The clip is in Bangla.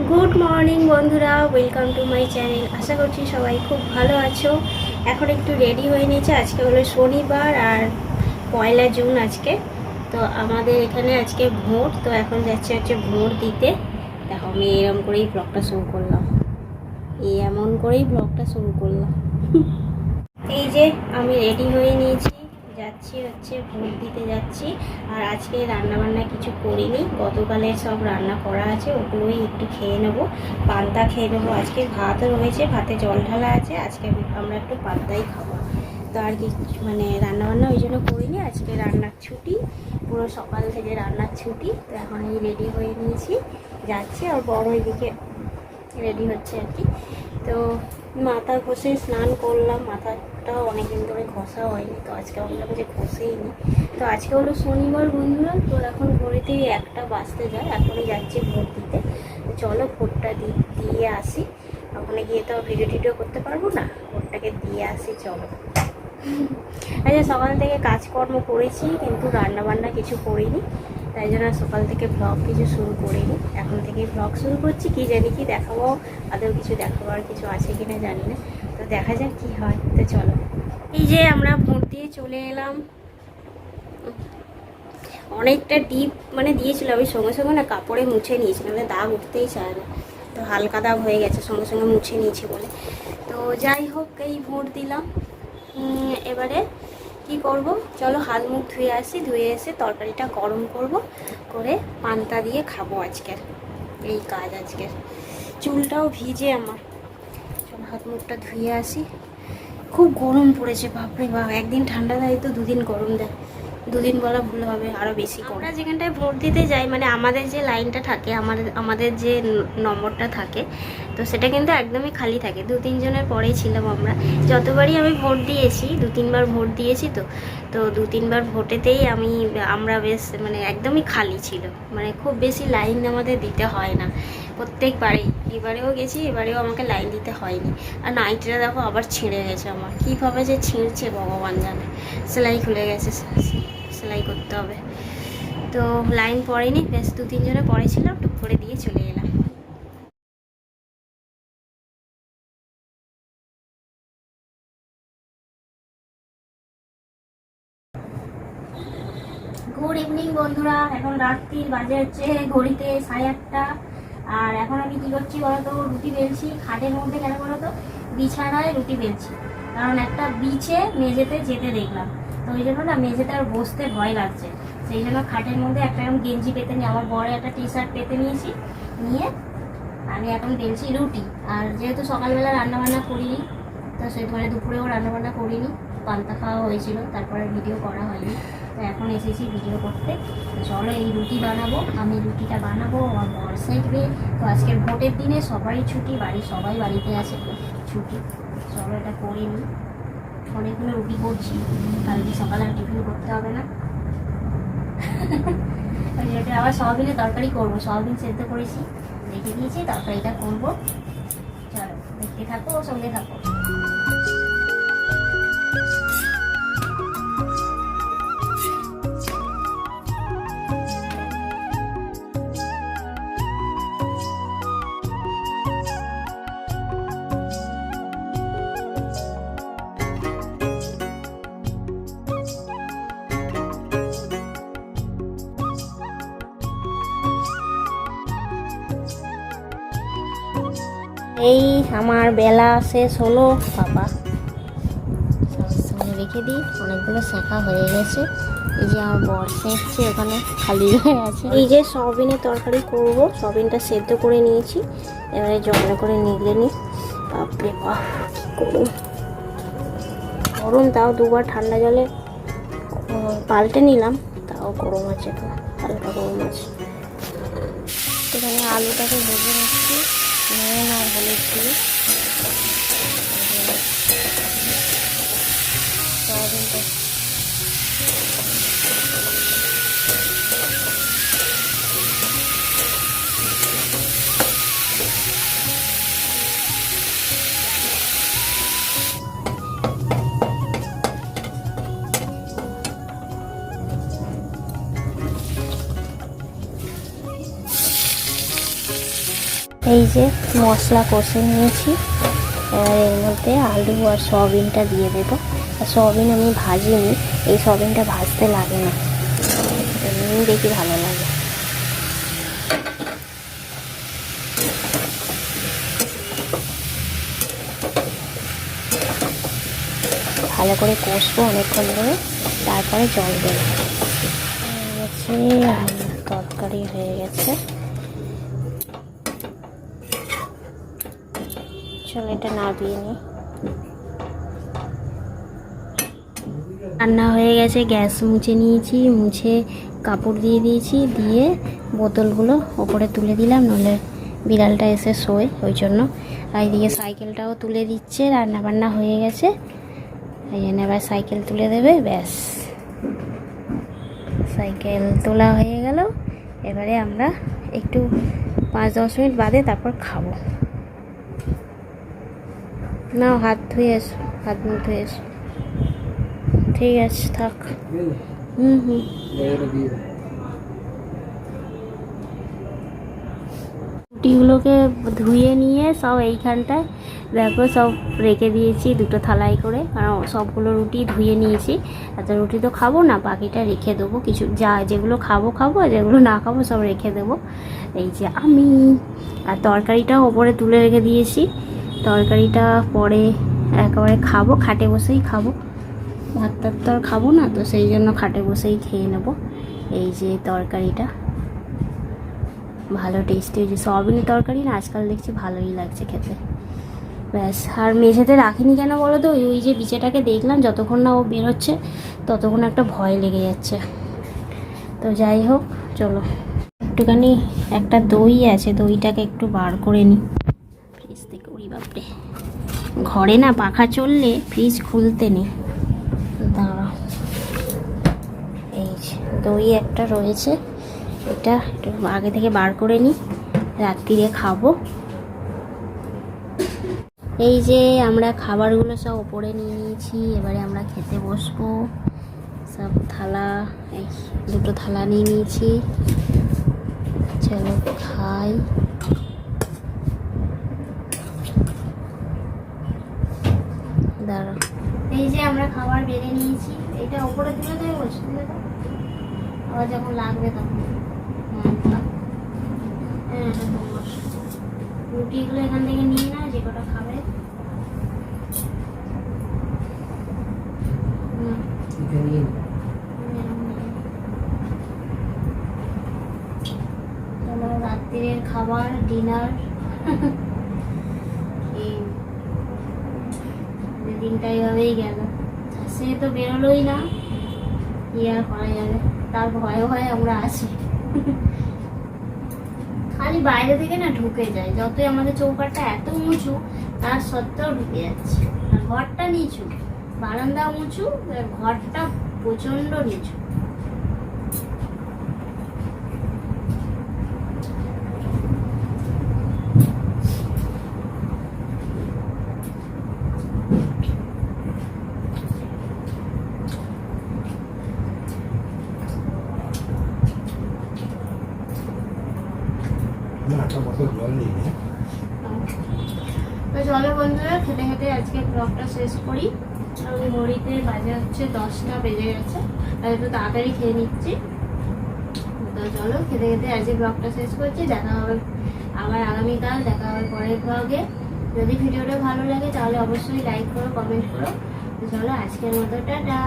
গুড মর্নিং বন্ধুরা, ওয়েলকাম টু মাই চ্যানেল। আশা করছি সবাই খুব ভালো আছো। এখন একটু রেডি হয়ে নিয়েছে। আজকে হলো শনিবার আর 1 জুন আজকে। তো আমাদের এখানে আজকে ভোট, তো এখন যাচ্ছে ভোট দিতে। দেখো আমি এরকম করেই ব্লগটা শুরু করলাম, এমন করেই ব্লগটা শুরু করলাম। এই যে আমি রেডি হয়ে নিয়েছি, যাচ্ছি ভোট দিতে যাচ্ছি। আর আজকে রান্নাবান্না কিছু করিনি, গতকালের সব রান্না করা আছে, ওগুলোই একটু খেয়ে নেবো। পান্তা খেয়ে নেবো। আজকে ভাতও রয়েছে, ভাতে জল ঢালা আছে। আজকে আমরা একটু পান্তাই খাবো। তো আর কি মানে রান্নাবান্না ওই জন্য করিনি। আজকে রান্নার ছুটি, পুরো সকাল থেকে রান্নার ছুটি। তো এখন এই রেডি হয়ে নিয়েছি, যাচ্ছি। আর বড় ওইদিকে রেডি হচ্ছে আর কি। তো মাথা ঘষে স্নান করলাম, মাথাটাও অনেকদিন ধরে ঘষা হয়নি, তো আজকে ভাবলাম যে ঘষেই নি। তো আজকে হলো শনিবার বন্ধুরা। তো এখন ঘড়িতে 1টা বাজতে যায়, এখনই যাচ্ছি ভোট দিতে। তো চলো ভোটটা দিয়ে আসি। ওখানে গিয়ে তো ভিডিও টিডিও করতে পারবো না, ভোটটাকে দিয়ে আসি চলো। আচ্ছা, সকাল থেকে কাজকর্ম করেছি কিন্তু রান্নাবান্না কিছু করিনি, তাই জন্য সকাল থেকে ব্লগ কিছু শুরু করিনি। এখন থেকেই ব্লগ শুরু করছি। কি জানি কি দেখাবো, আদৌ কিছু দেখাবার কিছু আছে কিনা জানি না। তো দেখা যাক কি হয়। তো চলো, এই যে আমরা ভোট দিয়ে চলে এলাম। অনেকটা ডিপ মানে দিয়েছিল, আমি সঙ্গে সঙ্গে না কাপড়ে মুছে নিয়েছি, নাহলে দাগ উঠতেই চায় না। তো হালকা দাগ হয়ে গেছে, সঙ্গে সঙ্গে মুছে নিয়েছি বলে। তো যাই হোক, এই ভোট দিলাম। এবারে কি করব, চলো হাত মুখ ধুয়ে আসি। ধুয়ে এসে তরকারিটা গরম করব, করে পান্তা দিয়ে খাবো আজকের। এই কাজ আজকের। চুলটাও ভিজে আমার। চলো হাত মুখটা ধুয়ে আসি। খুব গরম পড়েছে, বাপরে বাপ। একদিন ঠান্ডা দেয় তো 2 দিন গরম দেয়। 2 দিন বলা ভুল হবে, আরও বেশি গরম। আমরা যেখানটায় ভোট দিতে যাই, মানে আমাদের যে লাইনটা থাকে, আমাদের যে নম্বরটা থাকে, তো সেটা কিন্তু একদমই খালি থাকে। 2-3 জনের পরেই ছিলাম আমরা। যতবারই আমি ভোট দিয়েছি, 2-3 বার ভোট দিয়েছি। তো তো 2-3 বার ভোটেতেই আমরা বেশ মানে একদমই খালি ছিল, মানে খুব বেশি লাইন আমাদের দিতে হয় না প্রত্যেকবারেই। এবারেও গেছি, এবারেও আমাকে লাইন দিতে হয়নি। আর নাইটটা দেখো আবার ছিঁড়ে গেছে আমার, কীভাবে যে ছিঁড়ছে ভগবান জানে। সেলাই খুলে গেছে, সেলাই করতে হবে। তো লাইন পড়েনি, বেশ 2-3 জনে পড়েছিলাম, টুক করে দিয়ে চলে এলাম। গুড ইভিনিং বন্ধুরা। এখন রাত্রির বাজে হচ্ছে ঘড়িতে 8:30। আর এখন আমি কি করছি বলতো, রুটি বেলছি খাটের মধ্যে। কেন বলতো, বিছানায় রুটি বেলছি, কারণ একটা বিছে মেঝেতে যেতে দেখলাম। তো ওই জন্য না মেঝেতে আর বসতে ভয় লাগছে। সেই জন্য খাটের মধ্যে একটা এরকম গেঞ্জি পেতে নিয়ে, আমার বড় একটা টি-শার্ট পেতে নিয়েছি, নিয়ে আমি এখন বেলছি রুটি। আর যেহেতু সকালবেলা রান্নাবান্না করিনি, তো সেই মানে দুপুরেও রান্নাবান্না করিনি, পান্তা খাওয়া হয়েছিল, তারপরে ভিডিও করা হয়নি। তো এখন এসেছি ভিডিও করতে। তো চলো এই রুটি বানাবো, আমি রুটিটা বানাবো, আমার বর সেঁকবে। তো আজকের ভোটের দিনে সবারই ছুটি, সবাই বাড়িতে আছে, ছুটি। চলো এটা করে নিই। অনেকগুলো রুটি করছি, কালকে সকালে আর টিফিন করতে হবে না। এটা আবার সয়াবিনের তরকারি করবো, সয়াবিন সেদ্ধ করেছি, রেখে দিয়েছি, তরকারিটা করবো। চলো দেখতে থাকো, সঙ্গে থাকো। এই আমার বেলা শেষ হলো বাবা, সঙ্গে রেখে দিই। অনেকগুলো শেখা হয়ে গেছে। এই যে আমার বর সেঁকছে, ওখানে খালি হয়ে আছে। এই যে সয়াবিনের তরকারি করব, সয়াবিনটা সেদ্ধ করে নিয়েছি, এবারে জলে করে নিগড়ে নিই। বাপরে বাপ কি গরম, গরম। তাও 2 বার ঠান্ডা জলে পাল্টে নিলাম, তাও গরম আছে, তো হালকা গরম আছে। এখানে আলুটাকে ভেজে নিচ্ছি নুন আর হলুদ দিয়ে। সয়াবিনটা এই যে মশলা কষে নিয়েছি, এবার এর মধ্যে আলু আর সয়াবিনটা দিয়ে দেবো। আর সয়াবিন আমি ভাজিনি, এই সয়াবিনটা ভাজতে লাগে না, এমনি দেখি ভালো লাগে। ভালো করে কষবো অনেকক্ষণ ধরে, তারপরে জল দেবো। তরকারি হয়ে গেছে, চলো এটা নামিয়ে নিই। রান্না হয়ে গেছে, গ্যাস মুছে নিয়েছি, মুছে কাপড় দিয়ে দিয়েছি, দিয়ে বোতলগুলো ওপরে তুলে দিলাম, নইলে বিড়ালটা এসে শোয় ওই জন্য। আর এইদিকে সাইকেলটাও তুলে দিচ্ছে, রান্না বান্না হয়ে গেছে, এই জন্য এবার সাইকেল তুলে দেবে, ব্যাস সাইকেল তোলা হয়ে গেল। এবারে আমরা একটু 5-10 মিনিট বাদে তারপর খাবো। নাও হাত ধুয়ে এসো, হাত মুখ ধুয়ে এসো। ঠিক আছে থাক। রুটিগুলোকে ধুয়ে নিয়ে সব এইখানটায় দেখো সব রেখে দিয়েছি 2টো থালায় করে, কারণ সবগুলো রুটি ধুয়ে নিয়েছি। এত রুটি তো খাবো না, বাকিটা রেখে দেবো, কিছু যেগুলো খাবো আর যেগুলো না খাবো সব রেখে দেবো। এই যে আমি আর তরকারিটাও ওপরে তুলে রেখে দিয়েছি, তরকারিটা পরে একেবারে খাবো, খাটে বসেই খাবো, ভাত টাত তো আর খাবো না, তো সেই জন্য খাটে বসেই খেয়ে নেব। এই যে তরকারিটা ভালো টেস্টি হয়েছে, সয়াবিনের তরকারি না আজকাল দেখছি ভালোই লাগছে খেতে। ব্যাস, আর মেঝেতে রাখিনি কেন বলো তো, ওই যে বিছেটাকে দেখলাম, যতক্ষণ না ও বেরোচ্ছে ততক্ষণ একটা ভয় লেগে যাচ্ছে। তো যাই হোক, চলো একটুখানি একটা দই আছে, দইটাকে একটু বার করে নিই ফ্রিজ থেকে। ওই বাপরে, ঘরে না পাখা চললে ফ্রিজ খুলতে নেই, দাঁড়াও। এই যে দই একটা রয়েছে, এটা একটু আগে থেকে বার করে নিই, রাত্রিরে খাবো। এই যে আমরা খাবারগুলো সব ওপরে নিয়ে নিয়েছি, এবারে আমরা খেতে বসবো। সব থালা, এই 2টো থালা নিয়ে নিয়েছি, চলো খাই। দাঁড়াও, এই যে আমরা খাবার বেড়ে নিয়েছি, এটা ওপরে তুলে দেবো, বলছি তুলে দাও, আবার যখন লাগবে তখন। হ্যাঁ রুটিগুলো এখান থেকে নিয়ে না, যে কটা খাবে। চলো রাত্রির খাবার, ডিনার। এই দিনটা এইভাবেই গেল, সে তো বেরোলোই না, কি আর করা যাবে, তার ভয়ে ভয়ে আমরা আছি। খালি বাইরে থেকে না ঢুকে যায়, যতই আমাদের চৌকাঠটা এত উঁচু তার সত্ত্বেও ঢুকে যাচ্ছে। আর ঘরটা নিচু, বারান্দা উঁচু, ঘরটা প্রচন্ড নিচু। তো চলো বন্ধুরা, খেতে খেতে আজকে ব্লগটা শেষ করি। আমি ঘড়িতে বাজে হচ্ছে 10টা বেজে গেছে, আর একটু তাড়াতাড়ি খেয়ে নিচ্ছি। তো চলো খেতে খেতে আজকে ব্লগটা শেষ করছি, দেখা হবে আবার আগামীকাল, দেখা হবে পরের ব্লগে। যদি ভিডিওটা ভালো লাগে তাহলে অবশ্যই লাইক করো, কমেন্ট করো। তো চলো আজকের মতো টাটা।